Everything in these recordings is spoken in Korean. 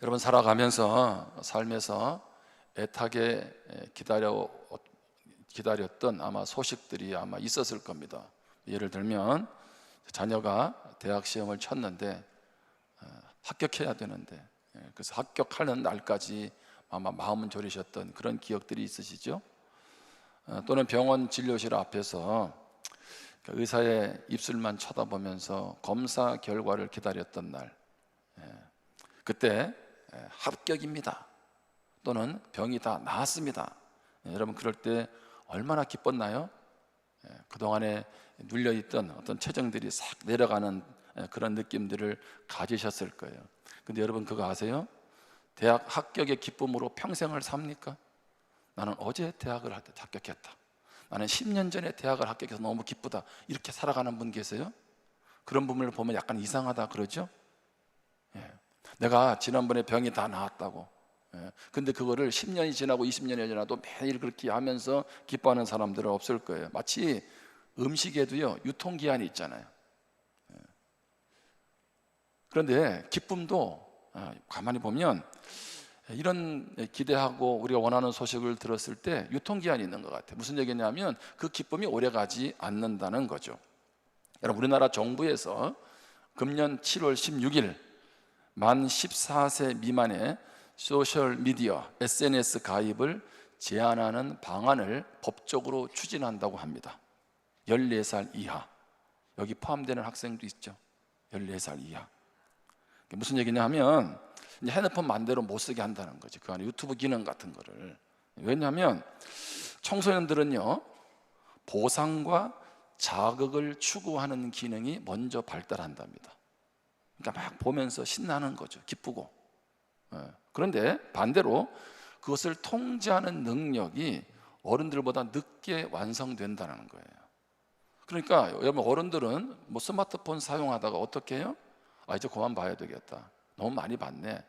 여러분, 살아가면서 삶에서 애타게 기다렸던 아마 소식들이 아마 있었을 겁니다. 예를 들면 자녀가 대학 시험을 쳤는데 합격해야 되는데, 그래서 합격하는 날까지 아마 마음은 졸이셨던 그런 기억들이 있으시죠? 또는 병원 진료실 앞에서 의사의 입술만 쳐다보면서 검사 결과를 기다렸던 날, 그때 합격입니다 또는 병이 다 나았습니다, 여러분 그럴 때 얼마나 기뻤나요? 그동안에 눌려있던 어떤 체정들이 싹 내려가는 그런 느낌들을 가지셨을 거예요. 근데 여러분 그거 아세요? 대학 합격의 기쁨으로 평생을 삽니까? 나는 어제 대학을 합격했다, 나는 10년 전에 대학을 합격해서 너무 기쁘다, 이렇게 살아가는 분 계세요? 그런 분을 보면 약간 이상하다 그러죠? 내가 지난번에 병이 다 나았다고, 근데 그거를 10년이 지나고 20년이 지나도 매일 그렇게 하면서 기뻐하는 사람들은 없을 거예요. 마치 음식에도요 유통기한이 있잖아요. 그런데 기쁨도 가만히 보면 이런 기대하고 우리가 원하는 소식을 들었을 때 유통기한이 있는 것 같아요. 무슨 얘기냐면 그 기쁨이 오래가지 않는다는 거죠. 여러분, 우리나라 정부에서 금년 7월 16일 만 14세 미만의 소셜미디어, SNS 가입을 제한하는 방안을 법적으로 추진한다고 합니다. 14살 이하, 여기 포함되는 학생도 있죠. 14살 이하. 무슨 얘기냐 하면 이제 핸드폰 맘대로 못 쓰게 한다는 거지. 그 안에 유튜브 기능 같은 거를. 왜냐하면 청소년들은요 보상과 자극을 추구하는 기능이 먼저 발달한답니다. 그러니까 막 보면서 신나는 거죠. 기쁘고. 그런데 반대로 그것을 통제하는 능력이 어른들보다 늦게 완성된다는 거예요. 그러니까 여러분, 어른들은 뭐 스마트폰 사용하다가 어떻게 해요? 이제 그만 봐야 되겠다, 너무 많이 봤네,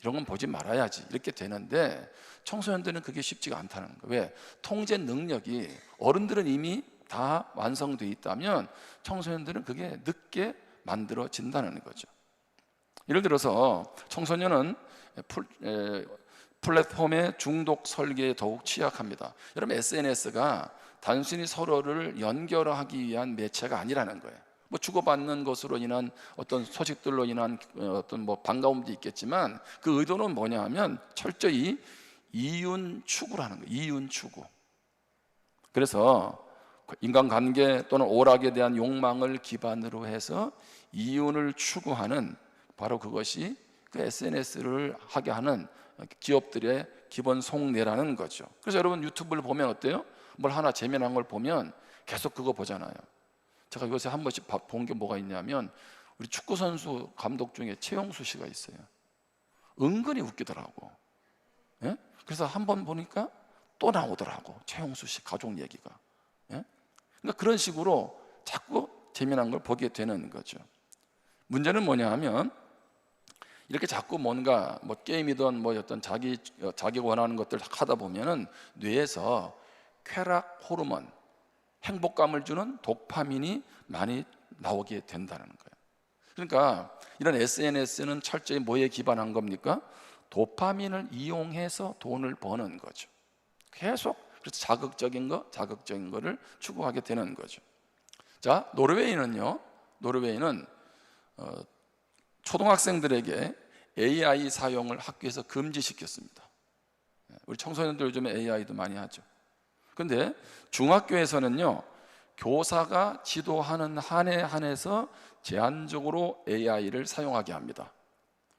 이런 건 보지 말아야지, 이렇게 되는데 청소년들은 그게 쉽지가 않다는 거예요. 왜? 통제 능력이, 어른들은 이미 다 완성되어 있다면 청소년들은 그게 늦게 만들어진다는 거죠. 예를 들어서 청소년은 플랫폼의 중독 설계에 더욱 취약합니다. 여러분, SNS가 단순히 서로를 연결하기 위한 매체가 아니라는 거예요. 뭐 주고받는 것으로 인한 어떤 소식들로 인한 어떤 뭐 반가움도 있겠지만 그 의도는 뭐냐 하면 철저히 이윤 추구라는 거예요. 이윤 추구. 그래서 인간관계 또는 오락에 대한 욕망을 기반으로 해서 이윤을 추구하는, 바로 그것이 그 SNS를 하게 하는 기업들의 기본 속내라는 거죠. 그래서 여러분 유튜브를 보면 어때요? 뭘 하나 재미난 걸 보면 계속 그거 보잖아요. 제가 요새 한 번씩 본 게 뭐가 있냐면 우리 축구선수 감독 중에 최용수 씨가 있어요. 은근히 웃기더라고. 예? 그래서 한 번 보니까 또 나오더라고, 최용수 씨 가족 얘기가. 예? 그러니까 그런 식으로 자꾸 재미난 걸 보게 되는 거죠. 문제는 뭐냐 하면 이렇게 자꾸 뭔가 뭐 게임이든 뭐 어떤 자기가 원하는 것들 하다 보면은 뇌에서 쾌락 호르몬, 행복감을 주는 도파민이 많이 나오게 된다는 거예요. 그러니까 이런 SNS는 철저히 뭐에 기반한 겁니까? 도파민을 이용해서 돈을 버는 거죠. 계속 그래서 자극적인 거를 추구하게 되는 거죠. 자, 노르웨이는 초등학생들에게 AI 사용을 학교에서 금지시켰습니다. 우리 청소년들 요즘에 AI도 많이 하죠. 근데 중학교에서는요 교사가 지도하는 한에 한해서 제한적으로 AI를 사용하게 합니다.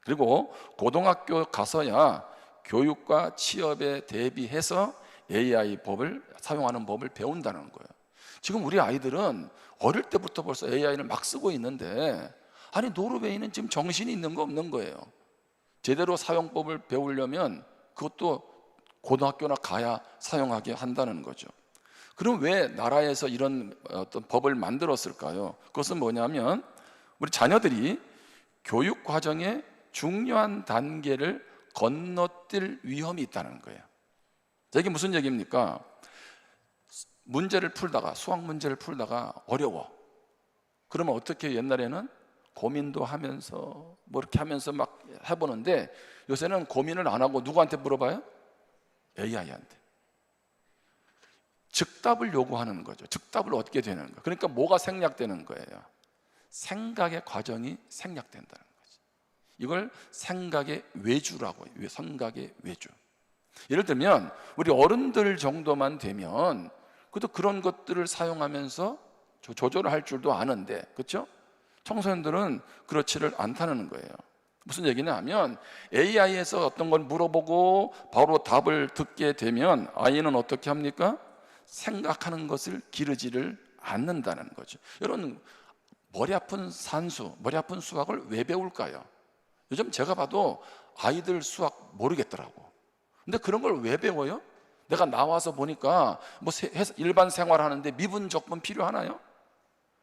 그리고 고등학교 가서야 교육과 취업에 대비해서 AI 법을 사용하는 법을 배운다는 거예요. 지금 우리 아이들은 어릴 때부터 벌써 AI를 막 쓰고 있는데, 아니 노르웨이는 지금 정신이 있는 거 없는 거예요. 제대로 사용법을 배우려면 그것도 고등학교나 가야 사용하게 한다는 거죠. 그럼 왜 나라에서 이런 어떤 법을 만들었을까요? 그것은 뭐냐면 우리 자녀들이 교육 과정의 중요한 단계를 건너뛸 위험이 있다는 거예요. 이게 무슨 얘기입니까? 수학 문제를 풀다가 어려워. 그러면 어떻게 옛날에는 고민도 하면서 뭐 이렇게 하면서 막 해보는데, 요새는 고민을 안 하고 누구한테 물어봐요? AI한테. 즉답을 요구하는 거죠. 즉답을 얻게 되는 거. 그러니까 뭐가 생략되는 거예요? 생각의 과정이 생략된다는 거죠. 이걸 생각의 외주라고 해요. 생각의 외주. 예를 들면 우리 어른들 정도만 되면 그래도 그런 것들을 사용하면서 조절을 할 줄도 아는데, 그렇죠? 청소년들은 그렇지를 않다는 거예요. 무슨 얘기냐 하면, AI에서 어떤 걸 물어보고 바로 답을 듣게 되면 아이는 어떻게 합니까? 생각하는 것을 기르지를 않는다는 거죠. 여러분, 머리 아픈 산수, 머리 아픈 수학을 왜 배울까요? 요즘 제가 봐도 아이들 수학 모르겠더라고. 근데 그런 걸 왜 배워요? 내가 나와서 보니까 뭐 일반 생활하는데 미분 적분 필요하나요?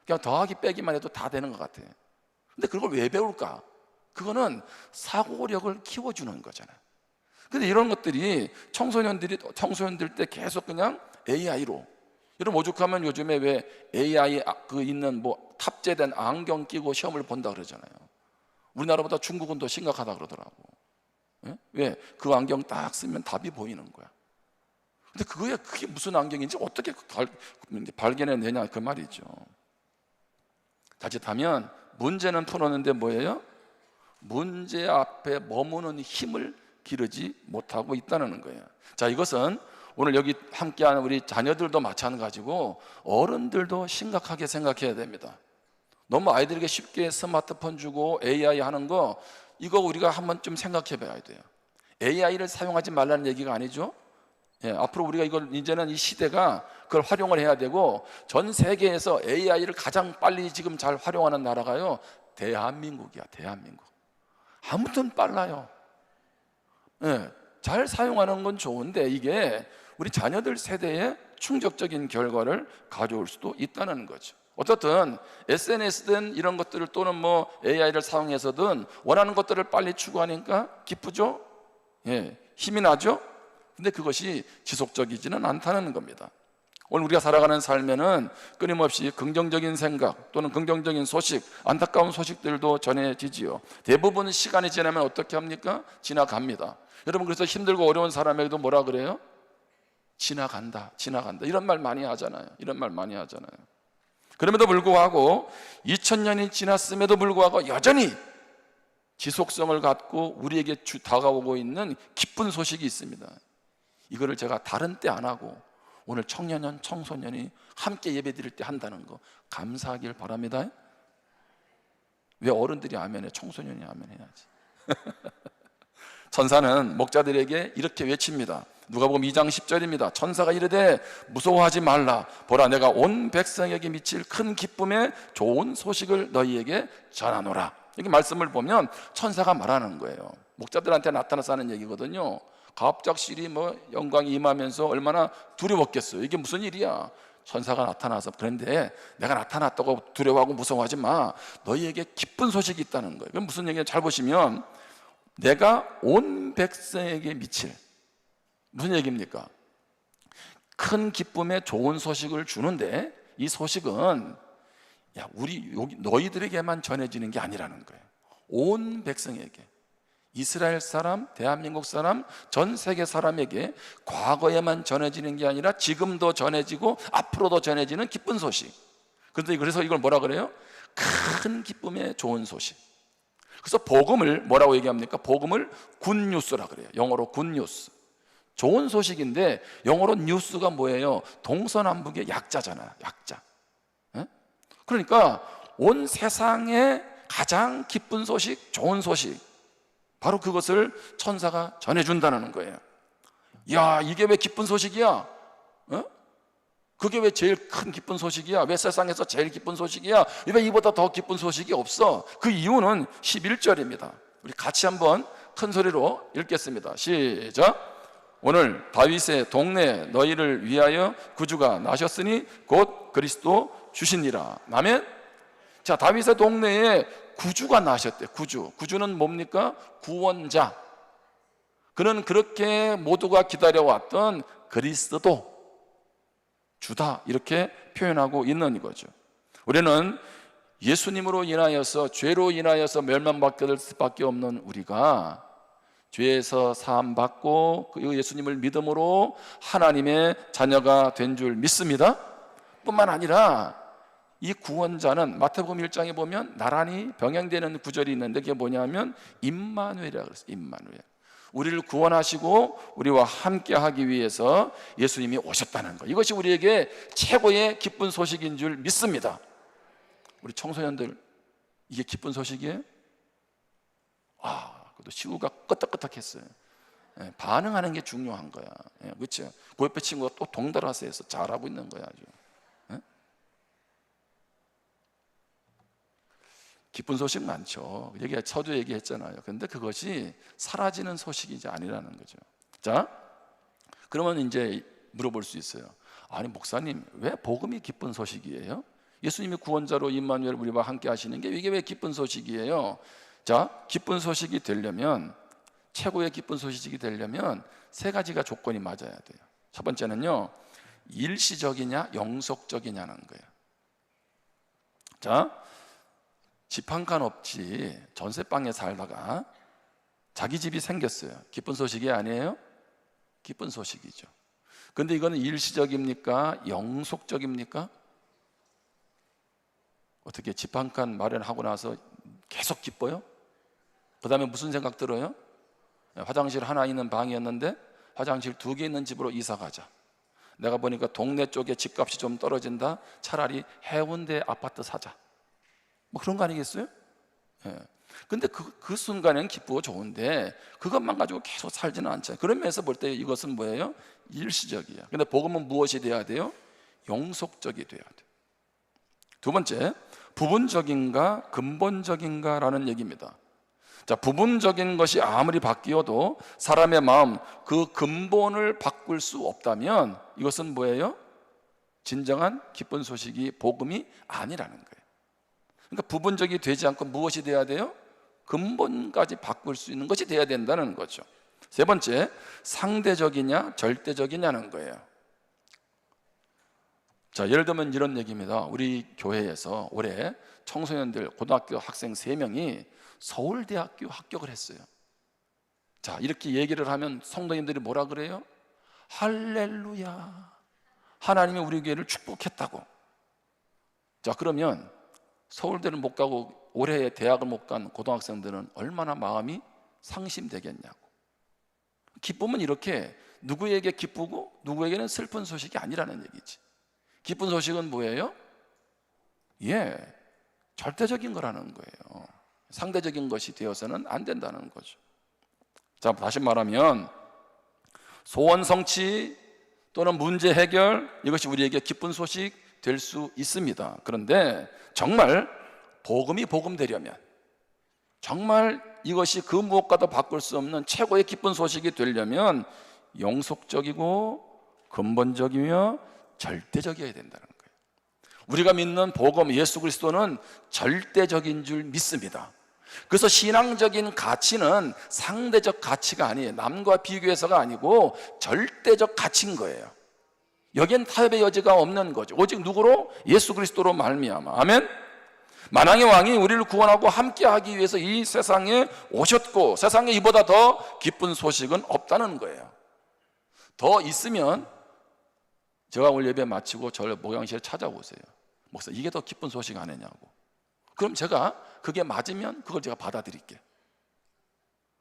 그냥 더하기 빼기만 해도 다 되는 것 같아. 근데 그걸 왜 배울까? 그거는 사고력을 키워주는 거잖아요. 근데 이런 것들이 청소년들 때 계속 그냥 AI로, 여러분 오죽하면 요즘에 왜 AI 있는 뭐 탑재된 안경 끼고 시험을 본다 그러잖아요. 우리나라보다 중국은 더 심각하다 그러더라고. 예? 왜? 그 안경 딱 쓰면 답이 보이는 거야. 근데 그게 무슨 안경인지 어떻게 발견해내냐 그 말이죠. 자칫하면 문제는 풀었는데 뭐예요? 문제 앞에 머무는 힘을 기르지 못하고 있다는 거예요. 자, 이것은 오늘 여기 함께하는 우리 자녀들도 마찬가지고 어른들도 심각하게 생각해야 됩니다. 너무 아이들에게 쉽게 스마트폰 주고 AI 하는 거, 이거 우리가 한번 좀 생각해 봐야 돼요. AI를 사용하지 말라는 얘기가 아니죠. 예, 앞으로 우리가 이제는 이 시대가 그걸 활용을 해야 되고, 전 세계에서 AI를 가장 빨리 지금 잘 활용하는 나라가요, 대한민국이야. 대한민국. 아무튼 빨라요. 예, 잘 사용하는 건 좋은데 이게 우리 자녀들 세대에 충격적인 결과를 가져올 수도 있다는 거죠. 어떻든 SNS든 이런 것들을 또는 뭐 AI를 사용해서든 원하는 것들을 빨리 추구하니까 기쁘죠? 예, 힘이 나죠? 근데 그것이 지속적이지는 않다는 겁니다. 오늘 우리가 살아가는 삶에는 끊임없이 긍정적인 생각 또는 긍정적인 소식, 안타까운 소식들도 전해지지요. 대부분 시간이 지나면 어떻게 합니까? 지나갑니다. 여러분, 그래서 힘들고 어려운 사람에게도 뭐라 그래요? 지나간다, 지나간다. 이런 말 많이 하잖아요. 이런 말 많이 하잖아요. 그럼에도 불구하고 2000년이 지났음에도 불구하고 여전히 지속성을 갖고 우리에게 다가오고 있는 기쁜 소식이 있습니다. 이거를 제가 다른 때 안 하고 오늘 청년년, 청소년이 함께 예배드릴 때 한다는 거 감사하길 바랍니다. 왜 어른들이 아멘해? 청소년이 아멘해야지. 천사는 목자들에게 이렇게 외칩니다. 누가복음 2장 10절입니다. 천사가 이르되 무서워하지 말라. 보라, 내가 온 백성에게 미칠 큰 기쁨의 좋은 소식을 너희에게 전하노라. 이렇게 말씀을 보면 천사가 말하는 거예요. 목자들한테 나타나서 하는 얘기거든요. 갑작스레 뭐 영광이 임하면서 얼마나 두려웠겠어요. 이게 무슨 일이야? 천사가 나타나서, 그런데 내가 나타났다고 두려워하고 무서워하지 마. 너희에게 기쁜 소식이 있다는 거예요. 그럼 무슨 얘기냐? 잘 보시면 내가 온 백성에게 미칠, 무슨 얘기입니까? 큰 기쁨의 좋은 소식을 주는데 이 소식은 너희들에게만 전해지는 게 아니라는 거예요. 온 백성에게, 이스라엘 사람, 대한민국 사람, 전 세계 사람에게 과거에만 전해지는 게 아니라 지금도 전해지고 앞으로도 전해지는 기쁜 소식. 그래서 이걸 뭐라 그래요? 큰 기쁨의 좋은 소식. 그래서 복음을 뭐라고 얘기합니까? 복음을 굿뉴스라 그래요. 영어로 굿뉴스. 좋은 소식인데 영어로 뉴스가 뭐예요? 동서남북의 약자잖아요. 약자. 그러니까 온 세상에 가장 기쁜 소식, 좋은 소식, 바로 그것을 천사가 전해준다는 거예요. 야, 이게 왜 기쁜 소식이야? 그게 왜 제일 큰 기쁜 소식이야? 왜 세상에서 제일 기쁜 소식이야? 왜 이보다 더 기쁜 소식이 없어? 그 이유는 11절입니다. 우리 같이 한번 큰 소리로 읽겠습니다. 시작. 오늘 다윗의 동네에 너희를 위하여 구주가 나셨으니 곧 그리스도 주시니라. 아멘. 자, 다윗의 동네에 구주가 나셨대. 구주는 뭡니까? 구원자. 그는 그렇게 모두가 기다려왔던 그리스도, 주다, 이렇게 표현하고 있는 거죠. 우리는 예수님으로 인하여서, 죄로 인하여서 멸망받게 될 수밖에 없는 우리가 죄에서 사함받고 그 예수님을 믿음으로 하나님의 자녀가 된 줄 믿습니다. 뿐만 아니라 이 구원자는 마태복음 1장에 보면 나란히 병행되는 구절이 있는데, 그게 뭐냐면 임마누엘이라고 그랬어요. 임마누엘. 우리를 구원하시고 우리와 함께 하기 위해서 예수님이 오셨다는 것, 이것이 우리에게 최고의 기쁜 소식인 줄 믿습니다. 우리 청소년들, 이게 기쁜 소식이에요? 그래도 시우가 끄떡끄떡했어요. 반응하는 게 중요한 거야. 그렇죠? 그 옆에 친구가 또 동달아서 해서 잘하고 있는 거야 아주. 기쁜 소식 많죠. 서두 얘기했잖아요. 그런데 그것이 사라지는 소식이 이제 아니라는 거죠. 자, 그러면 이제 물어볼 수 있어요. 아니 목사님, 왜 복음이 기쁜 소식이에요? 예수님이 구원자로 임마누엘 우리와 함께 하시는 게 이게 왜 기쁜 소식이에요? 자, 기쁜 소식이 되려면, 최고의 기쁜 소식이 되려면 세 가지가 조건이 맞아야 돼요. 첫 번째는요, 일시적이냐 영속적이냐는 거예요. 자, 집 한 칸 없이 전세방에 살다가 자기 집이 생겼어요. 기쁜 소식이 아니에요? 기쁜 소식이죠. 근데 이거는 일시적입니까? 영속적입니까? 어떻게 집 한 칸 마련하고 나서 계속 기뻐요? 그 다음에 무슨 생각 들어요? 화장실 하나 있는 방이었는데 화장실 2개 있는 집으로 이사 가자. 내가 보니까 동네 쪽에 집값이 좀 떨어진다. 차라리 해운대 아파트 사자. 뭐 그런 거 아니겠어요? 근데 그 순간엔 기쁘고 좋은데 그것만 가지고 계속 살지는 않잖아요. 그런 면에서 볼 때 이것은 뭐예요? 일시적이야. 근데 복음은 무엇이 돼야 돼요? 영속적이 돼야 돼요. 두 번째, 부분적인가 근본적인가 라는 얘기입니다. 자, 부분적인 것이 아무리 바뀌어도 사람의 마음, 그 근본을 바꿀 수 없다면 이것은 뭐예요? 진정한 기쁜 소식이 복음이 아니라는 거예요. 그러니까 부분적이 되지 않고 무엇이 돼야 돼요? 근본까지 바꿀 수 있는 것이 돼야 된다는 거죠. 세 번째, 상대적이냐 절대적이냐는 거예요. 자, 예를 들면 이런 얘기입니다. 우리 교회에서 올해 청소년들, 고등학교 학생 3명이 서울대학교 합격을 했어요. 자, 이렇게 얘기를 하면 성도님들이 뭐라 그래요? 할렐루야, 하나님이 우리 교회를 축복했다고. 자, 그러면 서울대를 못 가고 올해 대학을 못 간 고등학생들은 얼마나 마음이 상심되겠냐고. 기쁨은 이렇게 누구에게 기쁘고 누구에게는 슬픈 소식이 아니라는 얘기지. 기쁜 소식은 뭐예요? 절대적인 거라는 거예요. 상대적인 것이 되어서는 안 된다는 거죠. 자, 다시 말하면 소원 성취 또는 문제 해결, 이것이 우리에게 기쁜 소식 될 수 있습니다. 그런데 정말 복음이 복음되려면, 정말 이것이 그 무엇과도 바꿀 수 없는 최고의 기쁜 소식이 되려면 영속적이고 근본적이며 절대적이어야 된다는 거예요. 우리가 믿는 복음 예수 그리스도는 절대적인 줄 믿습니다. 그래서 신앙적인 가치는 상대적 가치가 아니에요. 남과 비교해서가 아니고 절대적 가치인 거예요. 여기엔 타협의 여지가 없는 거죠. 오직 누구로? 예수 그리스도로 말미암아. 아멘. 만왕의 왕이 우리를 구원하고 함께하기 위해서 이 세상에 오셨고, 세상에 이보다 더 기쁜 소식은 없다는 거예요. 더 있으면 제가 오늘 예배 마치고 저를 목양실에 찾아오세요. 목사, 이게 더 기쁜 소식 아니냐고. 그럼 제가 그게 맞으면 그걸 제가 받아들일게요.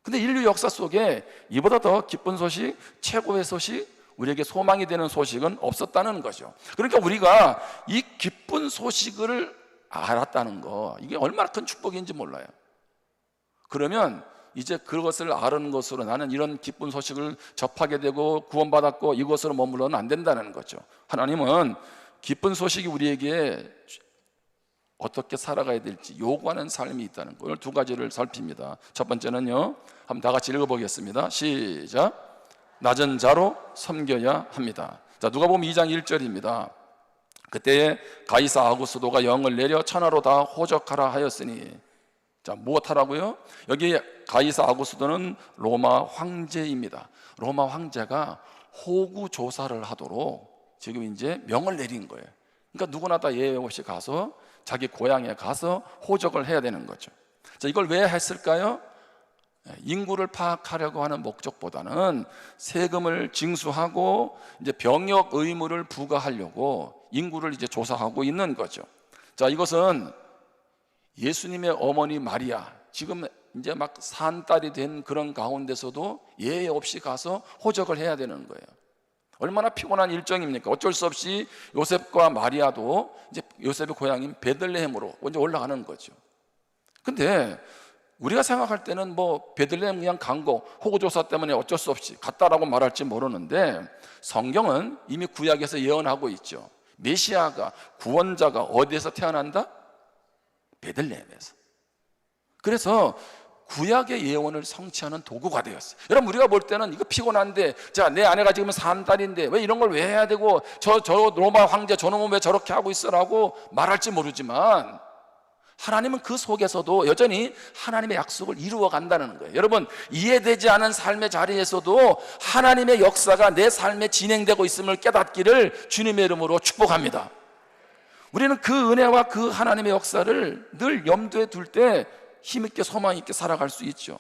근데 인류 역사 속에 이보다 더 기쁜 소식, 최고의 소식, 우리에게 소망이 되는 소식은 없었다는 거죠. 그러니까 우리가 이 기쁜 소식을 알았다는 거, 이게 얼마나 큰 축복인지 몰라요. 그러면 이제 그것을 아는 것으로 나는 이런 기쁜 소식을 접하게 되고 구원받았고 이것으로 머물러는 안 된다는 거죠. 하나님은 기쁜 소식이 우리에게 어떻게 살아가야 될지 요구하는 삶이 있다는 거. 오늘 두 가지를 살핍니다. 첫 번째는요, 한번 다 같이 읽어보겠습니다. 시작. 낮은 자로 섬겨야 합니다. 자, 누가복음 2장 1절입니다. 그때에 가이사 아구스도가 영을 내려 천하로 다 호적하라 하였으니, 자, 무엇하라고요? 여기 가이사 아구스도는 로마 황제입니다. 로마 황제가 호구 조사를 하도록 지금 이제 명을 내린 거예요. 그러니까 누구나 다 예외 없이 가서 자기 고향에 가서 호적을 해야 되는 거죠. 자, 이걸 왜 했을까요? 인구를 파악하려고 하는 목적보다는 세금을 징수하고 이제 병역 의무를 부과하려고 인구를 이제 조사하고 있는 거죠. 자, 이것은 예수님의 어머니 마리아, 지금 이제 막 산딸이 된 그런 가운데서도 예외 없이 가서 호적을 해야 되는 거예요. 얼마나 피곤한 일정입니까? 어쩔 수 없이 요셉과 마리아도 이제 요셉의 고향인 베들레헴으로 먼저 올라가는 거죠. 근데 우리가 생각할 때는 뭐 베들레헴 그냥 간 거 호구조사 때문에 어쩔 수 없이 갔다라고 말할지 모르는데, 성경은 이미 구약에서 예언하고 있죠. 메시아가, 구원자가 어디에서 태어난다? 베들레헴에서. 그래서 구약의 예언을 성취하는 도구가 되었어요. 여러분, 우리가 볼 때는 이거 피곤한데, 자, 내 아내가 지금 산 달인데 왜 이런 걸 왜 해야 되고, 저 로마 황제 저놈은 왜 저렇게 하고 있어라고 말할지 모르지만, 하나님은 그 속에서도 여전히 하나님의 약속을 이루어 간다는 거예요. 여러분, 이해되지 않은 삶의 자리에서도 하나님의 역사가 내 삶에 진행되고 있음을 깨닫기를 주님의 이름으로 축복합니다. 우리는 그 은혜와 그 하나님의 역사를 늘 염두에 둘 때 힘있게 소망 있게 살아갈 수 있죠.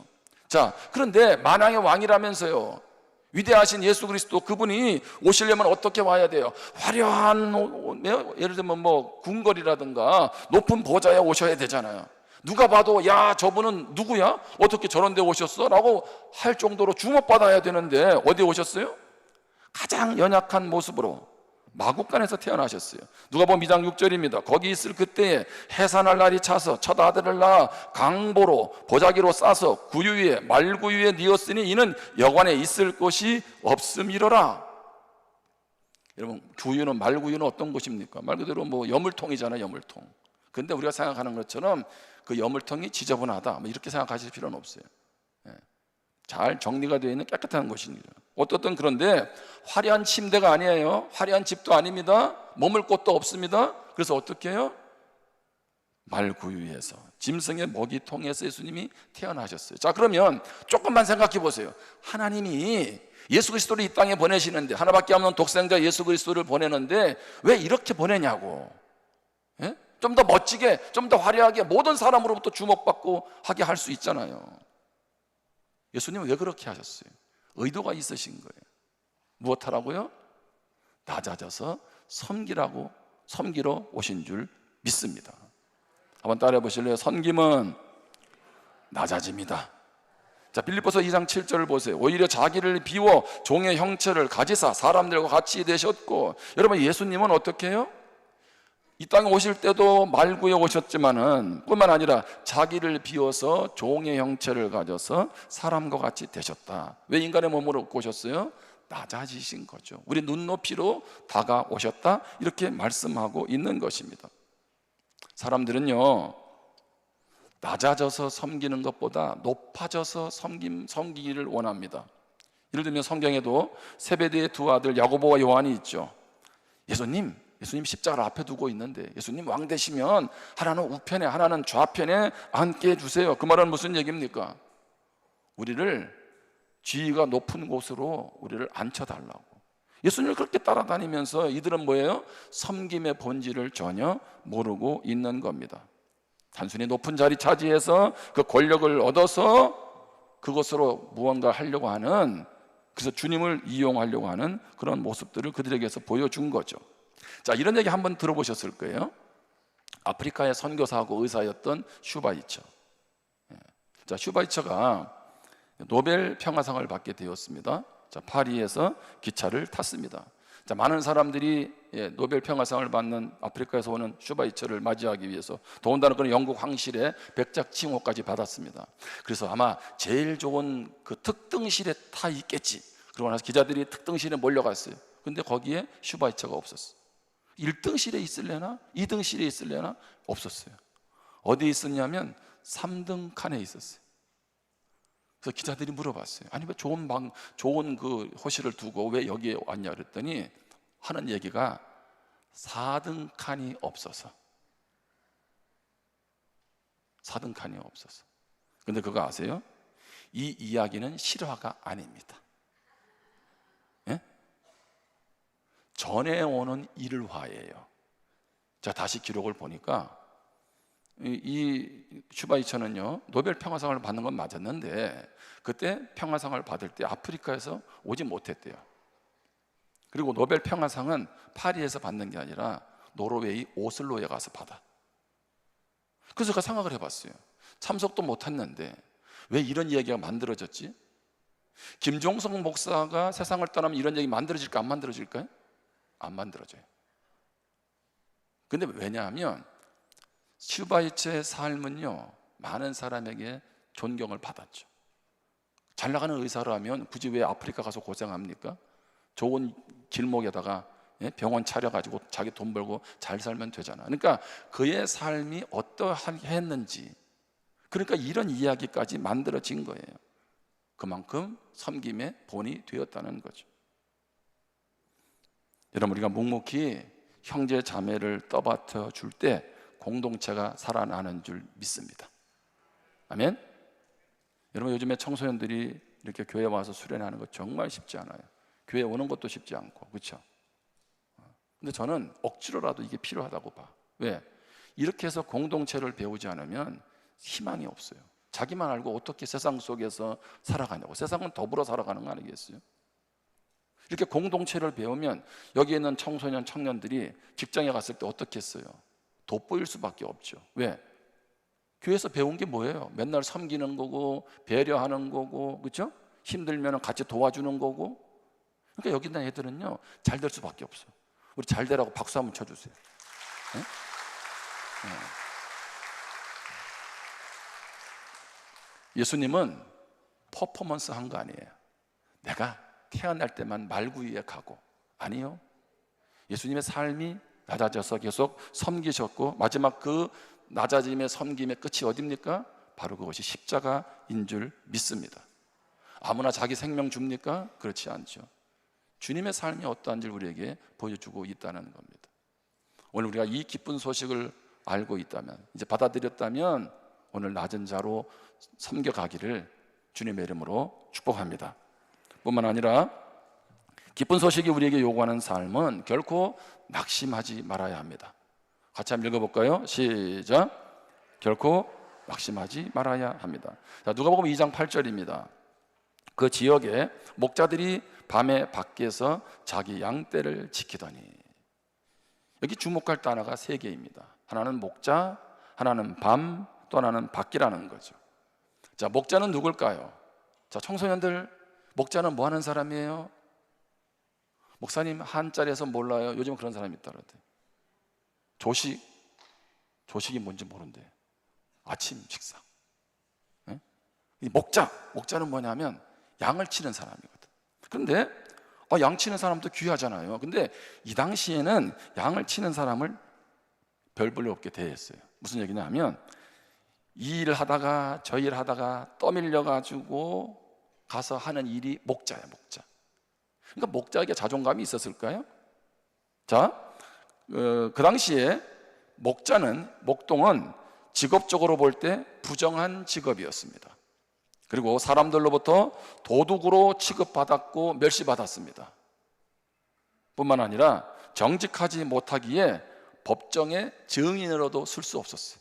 자, 그런데 만왕의 왕이라면서요, 위대하신 예수 그리스도, 그분이 오시려면 어떻게 와야 돼요? 화려한, 예를 들면 뭐 궁궐이라든가 높은 보좌에 오셔야 되잖아요. 누가 봐도 야, 저분은 누구야? 어떻게 저런 데 오셨어? 라고 할 정도로 주목받아야 되는데 어디에 오셨어요? 가장 연약한 모습으로 마국간에서 태어나셨어요. 누가복음 2장 6절입니다. 거기 있을 그때에 해산할 날이 차서 첫 아들을 낳아 강보로 보자기로 싸서 구유에 말구유에 뉘었으니 이는 여관에 있을 곳이 없음이로라. 여러분, 구유는 말구유는 어떤 곳입니까? 말 그대로 뭐 여물통이잖아요. 여물통. 근데 우리가 생각하는 것처럼 그 여물통이 지저분하다 뭐 이렇게 생각하실 필요는 없어요. 잘 정리가 되어 있는 깨끗한 곳입니다. 어떻든 그런데 화려한 침대가 아니에요. 화려한 집도 아닙니다. 머물 곳도 없습니다. 그래서 어떻게 해요? 말구유에서, 짐승의 먹이통에서 예수님이 태어나셨어요. 자, 그러면 조금만 생각해 보세요. 하나님이 예수 그리스도를 이 땅에 보내시는데, 하나밖에 없는 독생자 예수 그리스도를 보내는데 왜 이렇게 보내냐고. 좀 더 멋지게, 좀 더 화려하게 모든 사람으로부터 주목받고 하게 할 수 있잖아요. 예수님은 왜 그렇게 하셨어요? 의도가 있으신 거예요. 무엇하라고요? 낮아져서 섬기러 오신 줄 믿습니다. 한번 따라해 보실래요? 섬김은 낮아집니다. 자, 빌립보서 2장 7절을 보세요. 오히려 자기를 비워 종의 형체를 가지사 사람들과 같이 되셨고, 여러분, 예수님은 어떻게 해요? 이 땅에 오실 때도 말구에 오셨지만은 뿐만 아니라 자기를 비워서 종의 형체를 가져서 사람과 같이 되셨다. 왜 인간의 몸으로 오셨어요? 낮아지신 거죠. 우리 눈높이로 다가오셨다, 이렇게 말씀하고 있는 것입니다. 사람들은요, 낮아져서 섬기는 것보다 높아져서 섬기기를 원합니다. 예를 들면 성경에도 세베대의 두 아들 야고보와 요한이 있죠. 예수님 십자가를 앞에 두고 있는데 예수님 왕 되시면 하나는 우편에 하나는 좌편에 앉게 해주세요. 그 말은 무슨 얘기입니까? 우리를 지위가 높은 곳으로 우리를 앉혀달라고. 예수님을 그렇게 따라다니면서 이들은 뭐예요? 섬김의 본질을 전혀 모르고 있는 겁니다. 단순히 높은 자리 차지해서 그 권력을 얻어서 그것으로 무언가 하려고 하는, 그래서 주님을 이용하려고 하는 그런 모습들을 그들에게서 보여준 거죠. 자, 이런 얘기 한번 들어보셨을 거예요. 아프리카의 선교사하고 의사였던 슈바이처. 자, 슈바이처가 노벨 평화상을 받게 되었습니다. 자, 파리에서 기차를 탔습니다. 자, 많은 사람들이 노벨 평화상을 받는 아프리카에서 오는 슈바이처를 맞이하기 위해서, 더군다나 그는 영국 황실의 백작 칭호까지 받았습니다. 그래서 아마 제일 좋은 그 특등실에 타 있겠지. 그러고 나서 기자들이 특등실에 몰려갔어요. 근데 거기에 슈바이처가 없었어요. 1등실에 있을래나 2등실에 있을래나 없었어요. 어디에 있었냐면 3등 칸에 있었어요. 그래서 기자들이 물어봤어요. 아니, 왜 좋은 그 호실을 두고 왜 여기에 왔냐 그랬더니 하는 얘기가 4등 칸이 없어서. 4등 칸이 없어서. 근데 그거 아세요? 이 이야기는 실화가 아닙니다. 전에 오는 일화예요. 자, 다시 기록을 보니까 이 슈바이처는요 노벨 평화상을 받는 건 맞았는데 그때 평화상을 받을 때 아프리카에서 오지 못했대요. 그리고 노벨 평화상은 파리에서 받는 게 아니라 노르웨이 오슬로에 가서 받아. 그래서 제가 생각을 해봤어요. 참석도 못했는데 왜 이런 이야기가 만들어졌지? 김종석 목사가 세상을 떠나면 이런 얘기 만들어질까 안 만들어질까요? 안 만들어져요. 근데 왜냐하면 슈바이처의 삶은요 많은 사람에게 존경을 받았죠. 잘 나가는 의사라면 굳이 왜 아프리카 가서 고생합니까? 좋은 길목에다가 병원 차려가지고 자기 돈 벌고 잘 살면 되잖아. 그러니까 그의 삶이 어떠했는지, 그러니까 이런 이야기까지 만들어진 거예요. 그만큼 섬김의 본이 되었다는 거죠. 여러분, 우리가 묵묵히 형제 자매를 떠받쳐 줄 때 공동체가 살아나는 줄 믿습니다. 아멘. 여러분, 요즘에 청소년들이 이렇게 교회 와서 수련하는 거 정말 쉽지 않아요. 교회 오는 것도 쉽지 않고, 그렇죠? 근데 저는 억지로라도 이게 필요하다고 봐. 왜? 이렇게 해서 공동체를 배우지 않으면 희망이 없어요. 자기만 알고 어떻게 세상 속에서 살아가냐고. 세상은 더불어 살아가는 거 아니겠어요? 이렇게 공동체를 배우면 여기 있는 청소년, 청년들이 직장에 갔을 때 어떻게 했어요? 돋보일 수밖에 없죠. 왜? 교회에서 배운 게 뭐예요? 맨날 섬기는 거고 배려하는 거고, 그렇죠? 힘들면 같이 도와주는 거고. 그러니까 여기 있는 애들은요 잘 될 수밖에 없어요. 우리 잘 되라고 박수 한번 쳐주세요. 네? 네. 예수님은 퍼포먼스 한 거 아니에요. 내가 태어날 때만 말구이에 가고, 아니요. 예수님의 삶이 낮아져서 계속 섬기셨고 마지막 그 낮아짐의 섬김의 끝이 어딥니까? 바로 그것이 십자가인 줄 믿습니다. 아무나 자기 생명 줍니까? 그렇지 않죠. 주님의 삶이 어떠한지를 우리에게 보여주고 있다는 겁니다. 오늘 우리가 이 기쁜 소식을 알고 있다면, 이제 받아들였다면 오늘 낮은 자로 섬겨가기를 주님의 이름으로 축복합니다. 뿐만 아니라 기쁜 소식이 우리에게 요구하는 삶은 결코 낙심하지 말아야 합니다. 같이 한번 읽어볼까요? 시작. 결코 낙심하지 말아야 합니다. 자, 누가복음 2장 8절입니다. 그 지역에 목자들이 밤에 밖에서 자기 양떼를 지키더니, 여기 주목할 단어가 세 개입니다. 하나는 목자, 하나는 밤, 또 하나는 밖이라는 거죠. 자, 목자는 누굴까요? 자, 청소년들, 목자는 뭐 하는 사람이에요? 목사님 한자리에서 몰라요? 요즘 그런 사람이 있다던데. 조식이 뭔지 모른대. 아침 식사. 네? 이 목자는 뭐냐면 양을 치는 사람이거든. 그런데 양 치는 사람도 귀하잖아요. 근데 이 당시에는 양을 치는 사람을 별 볼일 없게 대했어요. 무슨 얘기냐 하면 이 일을 하다가 저 일을 하다가 떠밀려 가지고 가서 하는 일이 목자야, 목자. 그러니까 목자에게 자존감이 있었을까요? 자, 그 당시에 목동은 직업적으로 볼 때 부정한 직업이었습니다. 그리고 사람들로부터 도둑으로 취급받았고 멸시받았습니다. 뿐만 아니라 정직하지 못하기에 법정의 증인으로도 쓸 수 없었어요.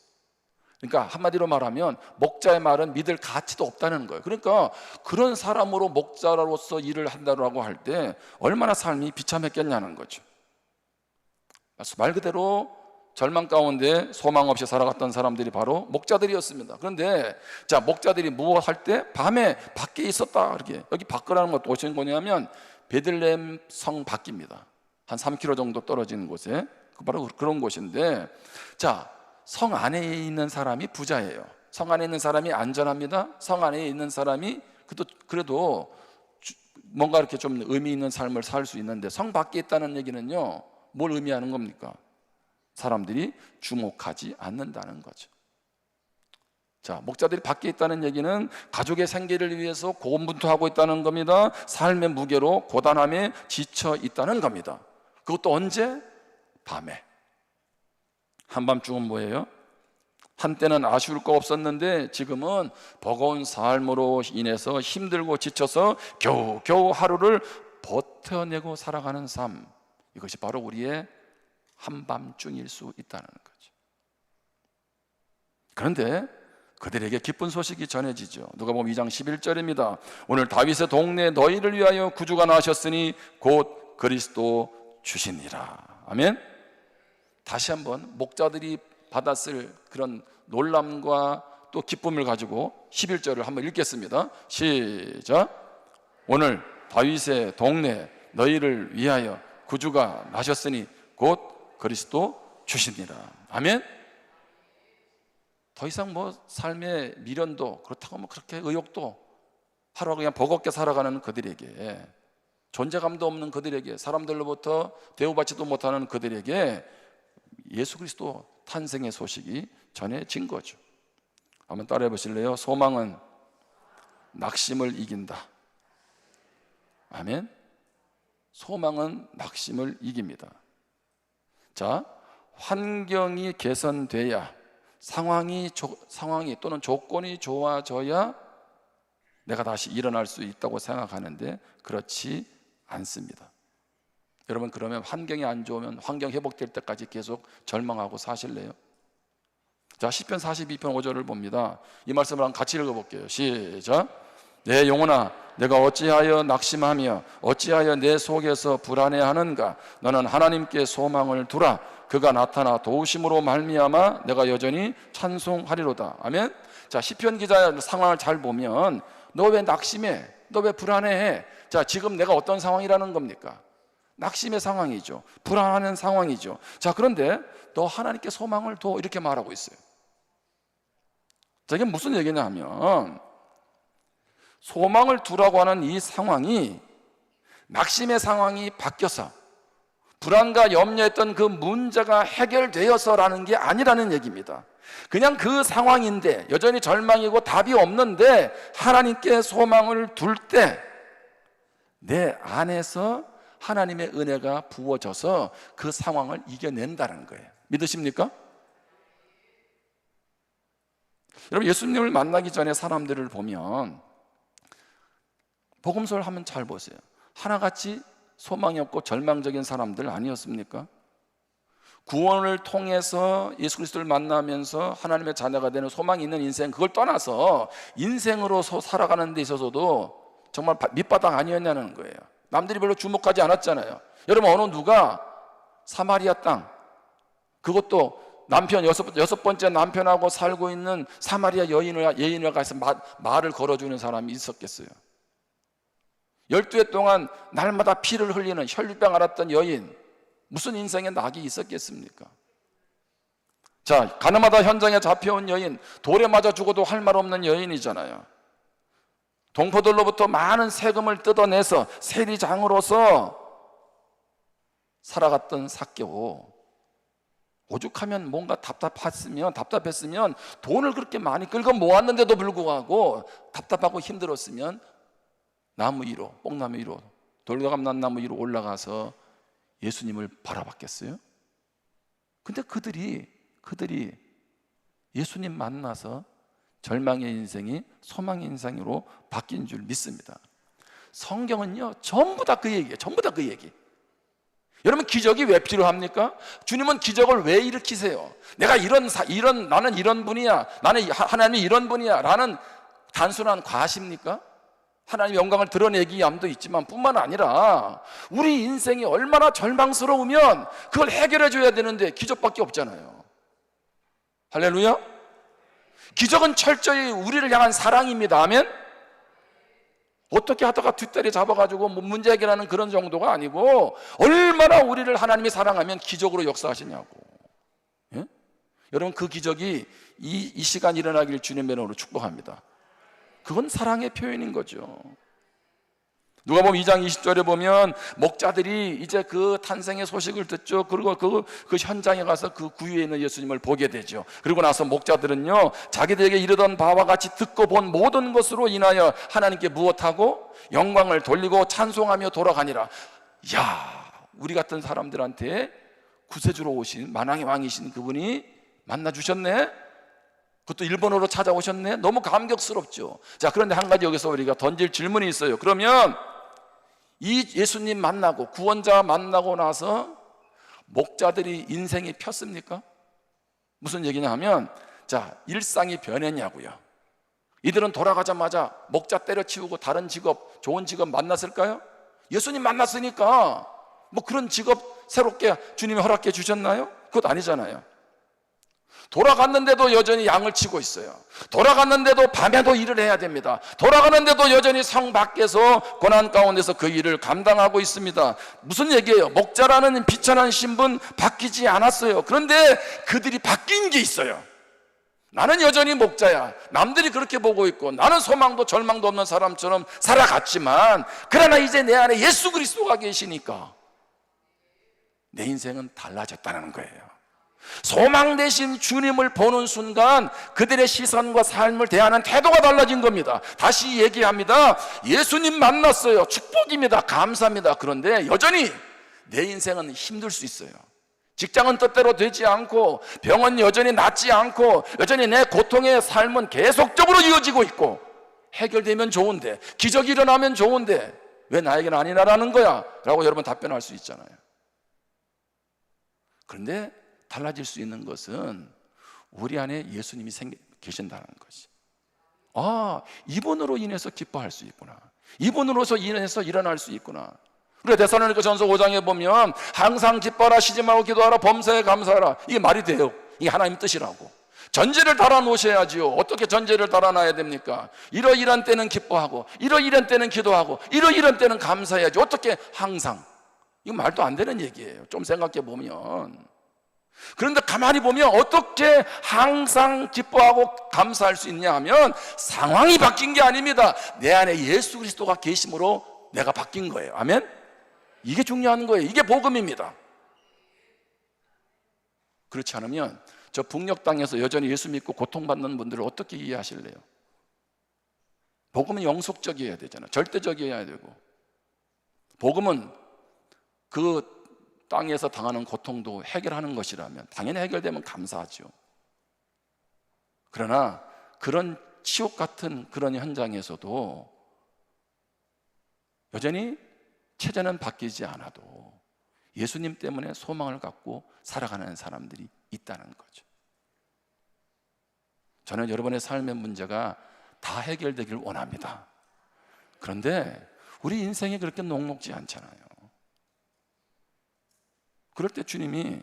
그러니까 한마디로 말하면 목자의 말은 믿을 가치도 없다는 거예요. 그러니까 그런 사람으로 목자로서 일을 한다고 할 때 얼마나 삶이 비참했겠냐는 거죠. 말 그대로 절망 가운데 소망 없이 살아갔던 사람들이 바로 목자들이었습니다. 그런데 자, 목자들이 무엇 할 때? 밤에 밖에 있었다. 이렇게. 여기 밖이라는 것도 어떤 거냐면 베들레헴 성 밖입니다. 한 3km 정도 떨어지는 곳에 바로 그런 곳인데, 자, 성 안에 있는 사람이 부자예요. 성 안에 있는 사람이 안전합니다. 성 안에 있는 사람이 그래도 뭔가 이렇게 좀 의미 있는 삶을 살 수 있는데, 성 밖에 있다는 얘기는요 뭘 의미하는 겁니까? 사람들이 주목하지 않는다는 거죠. 자, 목자들이 밖에 있다는 얘기는 가족의 생계를 위해서 고군분투하고 있다는 겁니다. 삶의 무게로 고단함에 지쳐 있다는 겁니다. 그것도 언제? 밤에. 한밤중은 뭐예요? 한때는 아쉬울 거 없었는데 지금은 버거운 삶으로 인해서 힘들고 지쳐서 겨우겨우 하루를 버텨내고 살아가는 삶, 이것이 바로 우리의 한밤중일 수 있다는 거죠. 그런데 그들에게 기쁜 소식이 전해지죠. 누가복음 2장 11절입니다. 오늘 다윗의 동네에 너희를 위하여 구주가 나셨으니 곧 그리스도 주시니라. 아멘. 다시 한번 목자들이 받았을 그런 놀람과 또 기쁨을 가지고 11절을 한번 읽겠습니다. 시작. 오늘 다윗의 동네에 너희를 위하여 구주가 나셨으니 곧 그리스도 주시니라. 아멘. 더 이상 뭐 삶의 미련도 그렇다고 뭐 그렇게 의욕도 하루 그냥 버겁게 살아가는 그들에게, 존재감도 없는 그들에게, 사람들로부터 대우받지도 못하는 그들에게 예수 그리스도 탄생의 소식이 전해진 거죠. 한번 따라해 보실래요? 소망은 낙심을 이긴다. 아멘. 소망은 낙심을 이깁니다. 자, 환경이 개선돼야, 상황이 또는 조건이 좋아져야 내가 다시 일어날 수 있다고 생각하는데 그렇지 않습니다. 여러분, 그러면 환경이 안 좋으면 환경 회복될 때까지 계속 절망하고 사실래요? 자, 시편 42편 5절을 봅니다. 이 말씀을 한번 같이 읽어볼게요. 시작. 내 영혼아, 내가 어찌하여 낙심하며 어찌하여 내 속에서 불안해하는가? 너는 하나님께 소망을 두라. 그가 나타나 도우심으로 말미암아 내가 여전히 찬송하리로다. 아멘. 자, 시편 기자의 상황을 잘 보면 너 왜 낙심해? 너 왜 불안해해? 자, 지금 내가 어떤 상황이라는 겁니까? 낙심의 상황이죠. 불안하는 상황이죠. 자, 그런데 너 하나님께 소망을 둬, 이렇게 말하고 있어요. 자, 이게 무슨 얘기냐 하면 소망을 두라고 하는 이 상황이, 낙심의 상황이 바뀌어서 불안과 염려했던 그 문제가 해결되어서라는 게 아니라는 얘기입니다. 그냥 그 상황인데, 여전히 절망이고 답이 없는데 하나님께 소망을 둘 때 내 안에서 하나님의 은혜가 부어져서 그 상황을 이겨낸다는 거예요. 믿으십니까? 여러분, 예수님을 만나기 전에 사람들을 보면 복음서를 한번 잘 보세요. 하나같이 소망이 없고 절망적인 사람들 아니었습니까? 구원을 통해서 예수 그리스도를 만나면서 하나님의 자녀가 되는 소망이 있는 인생, 그걸 떠나서 인생으로 살아가는 데 있어서도 정말 밑바닥 아니었냐는 거예요. 남들이 별로 주목하지 않았잖아요. 여러분, 어느 누가 사마리아 땅, 그것도 남편 여섯 번째 남편하고 살고 있는 사마리아 여인을 가서 말을 걸어주는 사람이 있었겠어요? 12해 동안 날마다 피를 흘리는 혈류병 앓았던 여인, 무슨 인생에 낙이 있었겠습니까? 자, 가나마다 현장에 잡혀온 여인, 돌에 맞아 죽어도 할 말 없는 여인이잖아요. 동포들로부터 많은 세금을 뜯어내서 세리장으로서 살아갔던 삭개오, 오죽하면 뭔가 답답했으면 돈을 그렇게 많이 끌고 모았는데도 불구하고 답답하고 힘들었으면 나무 위로, 뽕나무 위로, 돌감난 나무 위로 올라가서 예수님을 바라봤겠어요? 근데 그들이 예수님 만나서 절망의 인생이 소망의 인생으로 바뀐 줄 믿습니다. 성경은요, 전부 다 그 얘기예요. 전부 다 그 얘기. 여러분, 기적이 왜 필요합니까? 주님은 기적을 왜 일으키세요? 내가 나는 이런 분이야, 나는 하나님이 이런 분이야 라는 단순한 과시입니까? 하나님의 영광을 드러내기 위함도 있지만 뿐만 아니라 우리 인생이 얼마나 절망스러우면 그걸 해결해 줘야 되는데 기적밖에 없잖아요. 할렐루야. 기적은 철저히 우리를 향한 사랑입니다. 아멘. 어떻게 하다가 뒷다리 잡아가지고 문제 해결하는 그런 정도가 아니고, 얼마나 우리를 하나님이 사랑하면 기적으로 역사하시냐고. 예? 여러분, 그 기적이 이 시간 일어나길 주님의 이름으로 축복합니다. 그건 사랑의 표현인 거죠. 누가복음 2장 20절에 보면 목자들이 이제 그 탄생의 소식을 듣죠. 그리고 그 현장에 가서 그 구유에 있는 예수님을 보게 되죠. 그리고 나서 목자들은요, 자기들에게 이르던 바와 같이 듣고 본 모든 것으로 인하여 하나님께 무엇하고 영광을 돌리고 찬송하며 돌아가니라. 이야, 우리 같은 사람들한테 구세주로 오신 만왕의 왕이신 그분이 만나주셨네. 그것도 일본어로 찾아오셨네. 너무 감격스럽죠. 자, 그런데 한 가지 여기서 우리가 던질 질문이 있어요. 그러면 이 예수님 만나고 구원자 만나고 나서 목자들이 인생이 폈습니까? 무슨 얘기냐 하면, 자, 일상이 변했냐고요. 이들은 돌아가자마자 목자 때려치우고 다른 직업, 좋은 직업 만났을까요? 예수님 만났으니까 뭐 그런 직업 새롭게 주님이 허락해 주셨나요? 그것 아니잖아요. 돌아갔는데도 여전히 양을 치고 있어요. 돌아갔는데도 밤에도 일을 해야 됩니다. 돌아가는데도 여전히 성 밖에서 고난 가운데서 그 일을 감당하고 있습니다. 무슨 얘기예요? 목자라는 비천한 신분 바뀌지 않았어요. 그런데 그들이 바뀐 게 있어요. 나는 여전히 목자야. 남들이 그렇게 보고 있고 나는 소망도 절망도 없는 사람처럼 살아갔지만, 그러나 이제 내 안에 예수 그리스도가 계시니까 내 인생은 달라졌다는 거예요. 소망 대신 주님을 보는 순간 그들의 시선과 삶을 대하는 태도가 달라진 겁니다. 다시 얘기합니다. 예수님 만났어요. 축복입니다. 감사합니다. 그런데 여전히 내 인생은 힘들 수 있어요. 직장은 뜻대로 되지 않고, 병은 여전히 낫지 않고, 여전히 내 고통의 삶은 계속적으로 이어지고 있고, 해결되면 좋은데, 기적이 일어나면 좋은데 왜 나에게는 아니라는 거야? 라고 여러분 답변할 수 있잖아요. 그런데 달라질 수 있는 것은 우리 안에 예수님이 계신다는 거지. 아, 이분으로 인해서 기뻐할 수 있구나. 이분으로서 인해서 일어날 수 있구나. 그래, 데살로니가전서 5장에 보면 항상 기뻐하라, 쉬지 말고 기도하라, 범사에 감사하라. 이게 말이 돼요? 이게 하나님 뜻이라고. 전제를 달아 놓으셔야지요. 어떻게 전제를 달아놔야 됩니까? 이러이러한 때는 기뻐하고, 이러이러한 때는 기도하고, 이러이러한 때는 감사해야지. 어떻게 항상? 이거 말도 안 되는 얘기예요. 좀 생각해 보면. 그런데 가만히 보면 어떻게 항상 기뻐하고 감사할 수 있냐 하면, 상황이 바뀐 게 아닙니다. 내 안에 예수 그리스도가 계심으로 내가 바뀐 거예요. 아멘? 이게 중요한 거예요. 이게 복음입니다. 그렇지 않으면 저 북녘 땅에서 여전히 예수 믿고 고통받는 분들을 어떻게 이해하실래요? 복음은 영속적이어야 되잖아요. 절대적이어야 되고, 복음은 그 땅에서 당하는 고통도 해결하는 것이라면 당연히 해결되면 감사하죠. 그러나 그런 치욕 같은 그런 현장에서도 여전히 체제는 바뀌지 않아도 예수님 때문에 소망을 갖고 살아가는 사람들이 있다는 거죠. 저는 여러분의 삶의 문제가 다 해결되길 원합니다. 그런데 우리 인생이 그렇게 녹록지 않잖아요. 그럴 때 주님이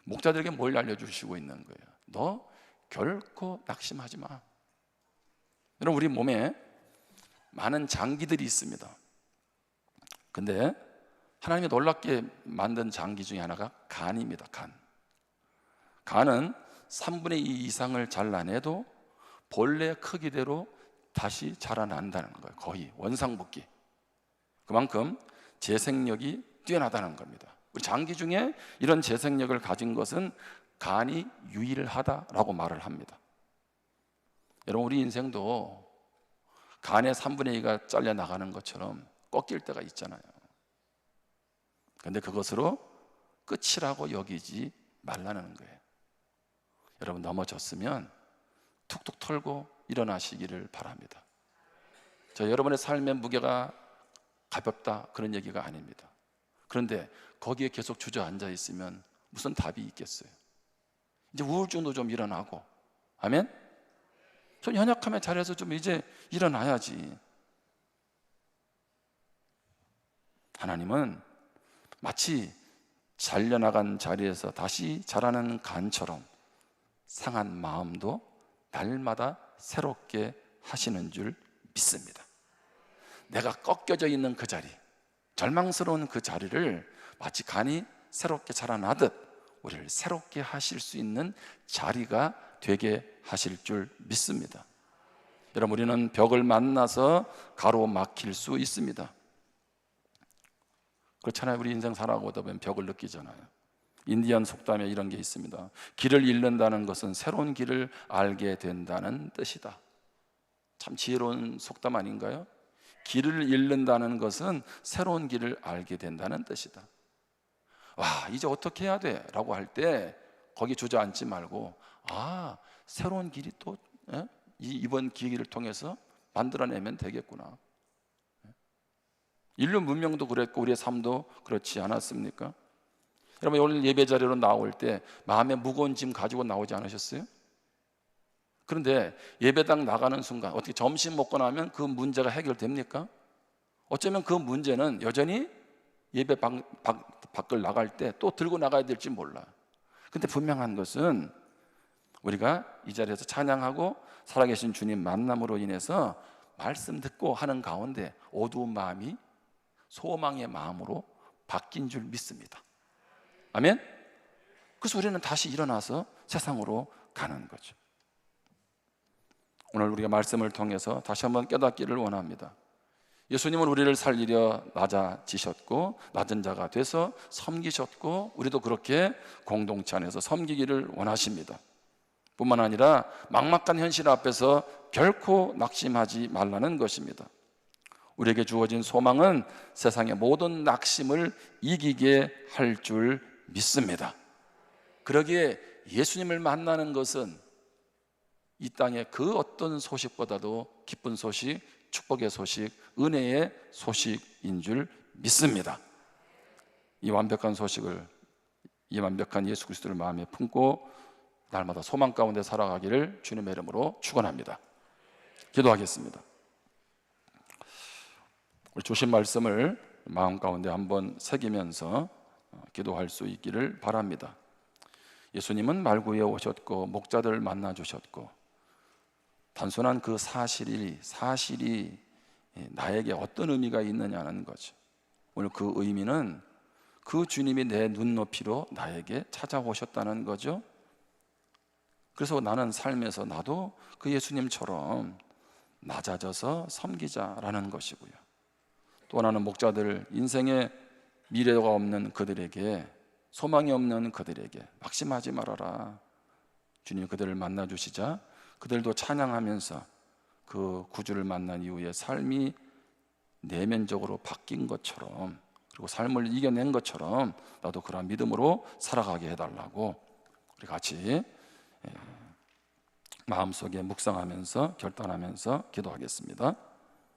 목자들에게 뭘 알려주시고 있는 거예요? 너 결코 낙심하지 마. 여러분, 우리 몸에 많은 장기들이 있습니다. 근데 하나님이 놀랍게 만든 장기 중에 하나가 간입니다. 간은 3분의 2 이상을 잘라내도 본래 크기대로 다시 자라난다는 거예요. 거의 원상복귀. 그만큼 재생력이 뛰어나다는 겁니다. 우리 장기 중에 이런 재생력을 가진 것은 간이 유일하다라고 말을 합니다. 여러분, 우리 인생도 간의 3분의 2가 잘려나가는 것처럼 꺾일 때가 있잖아요. 그런데 그것으로 끝이라고 여기지 말라는 거예요. 여러분, 넘어졌으면 툭툭 털고 일어나시기를 바랍니다. 여러분의 삶의 무게가 가볍다, 그런 얘기가 아닙니다. 그런데 거기에 계속 주저앉아 있으면 무슨 답이 있겠어요? 이제 우울증도 좀 일어나고, 아멘? 좀 연약함에 잘해서 좀 이제 일어나야지. 하나님은 마치 잘려나간 자리에서 다시 자라는 간처럼 상한 마음도 날마다 새롭게 하시는 줄 믿습니다. 내가 꺾여져 있는 그 자리, 절망스러운 그 자리를 마치 간이 새롭게 자라나듯 우리를 새롭게 하실 수 있는 자리가 되게 하실 줄 믿습니다. 여러분, 우리는 벽을 만나서 가로막힐 수 있습니다. 그렇잖아요. 우리 인생 살아가다 보면 벽을 느끼잖아요. 인디안 속담에 이런 게 있습니다. 길을 잃는다는 것은 새로운 길을 알게 된다는 뜻이다. 참 지혜로운 속담 아닌가요? 길을 잃는다는 것은 새로운 길을 알게 된다는 뜻이다. 와, 이제 어떻게 해야 돼? 라고 할 때 거기 주저앉지 말고, 아, 새로운 길이 또 이번 기회를 통해서 만들어내면 되겠구나. 인류 문명도 그랬고 우리의 삶도 그렇지 않았습니까? 여러분, 오늘 예배 자리로 나올 때 마음에 무거운 짐 가지고 나오지 않으셨어요? 그런데 예배당 나가는 순간 어떻게 점심 먹고 나면 그 문제가 해결됩니까? 어쩌면 그 문제는 여전히 예배 밖을 나갈 때 또 들고 나가야 될지 몰라. 근데 분명한 것은 우리가 이 자리에서 찬양하고 살아계신 주님 만남으로 인해서 말씀 듣고 하는 가운데 어두운 마음이 소망의 마음으로 바뀐 줄 믿습니다. 아멘? 그래서 우리는 다시 일어나서 세상으로 가는 거죠. 오늘 우리가 말씀을 통해서 다시 한번 깨닫기를 원합니다. 예수님은 우리를 살리려 낮아지셨고 낮은 자가 돼서 섬기셨고 우리도 그렇게 공동체 안에서 섬기기를 원하십니다. 뿐만 아니라 막막한 현실 앞에서 결코 낙심하지 말라는 것입니다. 우리에게 주어진 소망은 세상의 모든 낙심을 이기게 할 줄 믿습니다. 그러기에 예수님을 만나는 것은 이 땅의 그 어떤 소식보다도 기쁜 소식, 축복의 소식, 은혜의 소식인 줄 믿습니다. 이 완벽한 소식을, 이 완벽한 예수 그리스도를 마음에 품고 날마다 소망 가운데 살아가기를 주님의 이름으로 축원합니다. 기도하겠습니다. 우리 주신 말씀을 마음 가운데 한번 새기면서 기도할 수 있기를 바랍니다. 예수님은 말구에 오셨고 목자들을 만나 주셨고 단순한 그 사실이 나에게 어떤 의미가 있느냐는 거죠. 오늘 그 의미는 그 주님이 내 눈높이로 나에게 찾아오셨다는 거죠. 그래서 나는 삶에서 나도 그 예수님처럼 낮아져서 섬기자라는 것이고요. 또 하나는 목자들, 인생에 미래가 없는 그들에게, 소망이 없는 그들에게 낙심하지 말아라. 주님 그들을 만나 주시자 그들도 찬양하면서 그 구주를 만난 이후에 삶이 내면적으로 바뀐 것처럼, 그리고 삶을 이겨낸 것처럼 나도 그런 믿음으로 살아가게 해달라고 우리 같이 마음속에 묵상하면서 결단하면서 기도하겠습니다.